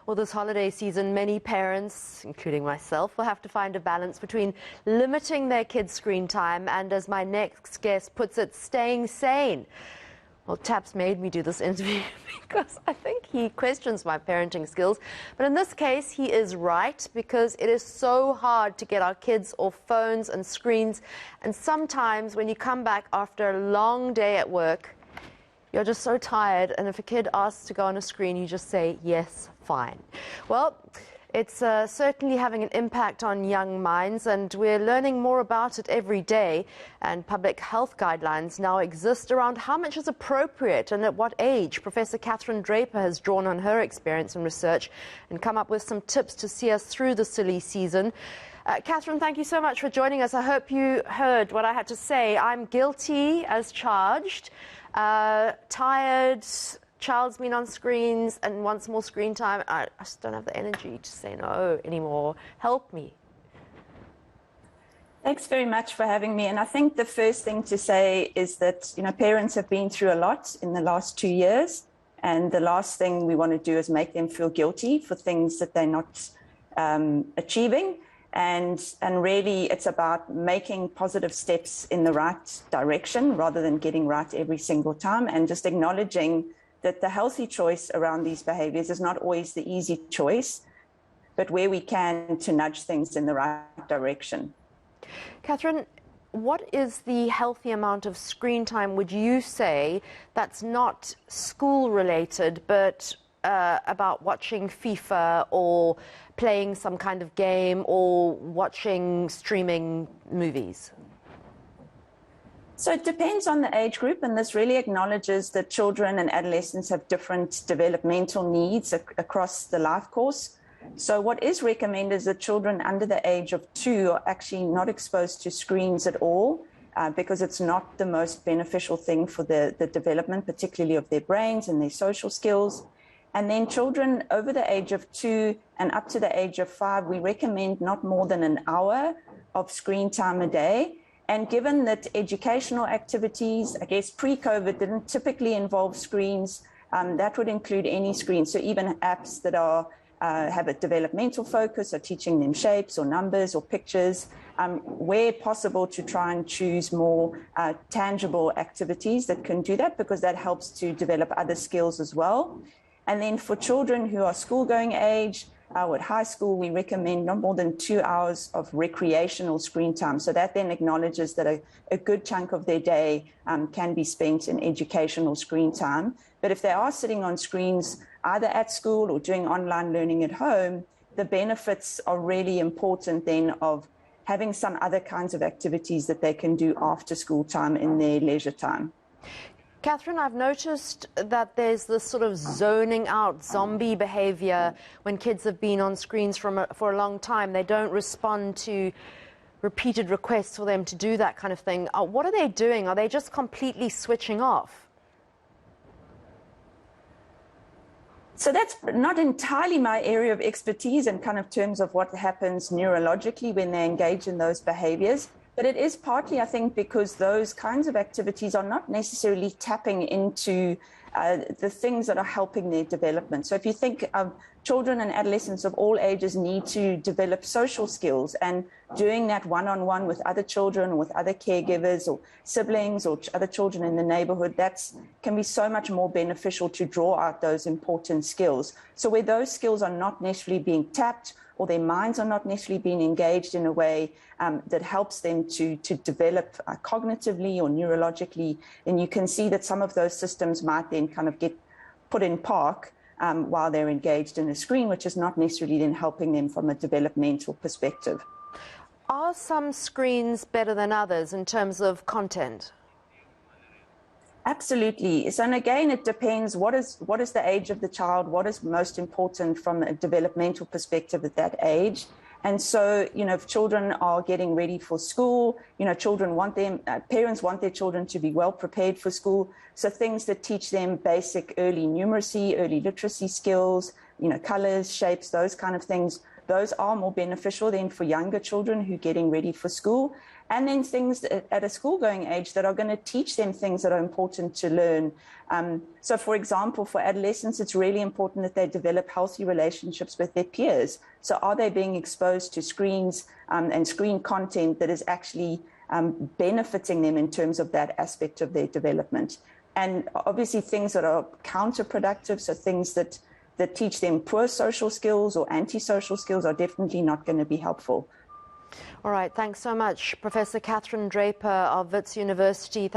Well, this holiday season, many parents, including myself, will have to find a balance between limiting their kids' screen time and, as my next guest puts it, staying sane. Well, Taps made me do this interview because I think he questions my parenting skills. But in this case, he is right, because it is so hard to get our kids off phones and screens. And sometimes when you come back after a long day at work, you're just so tired. And if a kid asks to go on a screen, you just say, yes, fine. Well, it's certainly having an impact on young minds, and we're learning more about it every day. And public health guidelines now exist around how much is appropriate and at what age. Professor Draper has drawn on her experience and research and come up with some tips to see us through the silly season. Catherine, thank you so much for joining us. I hope you heard what I had to say. I'm guilty as charged, tired. Child's been on screens and wants more screen time. I just don't have the energy to say no anymore. Help me. Thanks very much for having me. And I think the first thing to say is that, parents have been through a lot in the last 2 years. And the last thing we want to do is make them feel guilty for things that they're not achieving. And really, it's about making positive steps in the right direction rather than getting right every single time, and just acknowledging that the healthy choice around these behaviors is not always the easy choice, but where we can, to nudge things in the right direction. Catherine, what is the healthy amount of screen time, would you say, that's not school-related, but about watching FIFA or playing some kind of game or watching streaming movies? So it depends on the age group, and this really acknowledges that children and adolescents have different developmental needs across the life course. So what is recommended is that children under the age of 2 are actually not exposed to screens at all, because it's not the most beneficial thing for the development, particularly of their brains and their social skills. And then children over the age of 2 and up to the age of 5, we recommend not more than an hour of screen time a day. And given that educational activities, I guess pre-COVID, didn't typically involve screens, that would include any screen. So even apps that are have a developmental focus, or teaching them shapes or numbers or pictures, where possible, to try and choose more tangible activities that can do that, because that helps to develop other skills as well. And then for children who are school-going age, at high school, we recommend not more than 2 hours of recreational screen time. So that then acknowledges that a good chunk of their day can be spent in educational screen time. But if they are sitting on screens, either at school or doing online learning at home, the benefits are really important then of having some other kinds of activities that they can do after school time in their leisure time. Catherine, I've noticed that there's this sort of zoning out, zombie behavior when kids have been on screens for a long time. They don't respond to repeated requests for them to do that kind of thing. What are they doing? Are they just completely switching off? So that's not entirely my area of expertise in kind of terms of what happens neurologically when they engage in those behaviors. But it is partly, I think, because those kinds of activities are not necessarily tapping into the things that are helping their development. So if you think of children and adolescents of all ages need to develop social skills, and doing that one-on-one with other children, with other caregivers or siblings or other children in the neighborhood, that can be so much more beneficial to draw out those important skills. So where those skills are not necessarily being tapped, or their minds are not necessarily being engaged in a way that helps them to develop cognitively or neurologically, then you can see that some of those systems might then kind of get put in park while they're engaged in a screen, which is not necessarily then helping them from a developmental perspective. Are some screens better than others in terms of content? Absolutely. So, and again, it depends what is the age of the child, what is most important from a developmental perspective at that age. And so, if children are getting ready for school, children want parents want their children to be well prepared for school. So things that teach them basic early numeracy, early literacy skills, colors, shapes, those kind of things those are more beneficial than for younger children who are getting ready for school. And then things at a school-going age that are going to teach them things that are important to learn. So, for example, for adolescents, it's really important that they develop healthy relationships with their peers. So are they being exposed to screens and screen content that is actually benefiting them in terms of that aspect of their development? And obviously things that are counterproductive, so things that teach them poor social skills or antisocial skills, are definitely not going to be helpful. All right, thanks so much, Professor Catherine Draper of Wits University.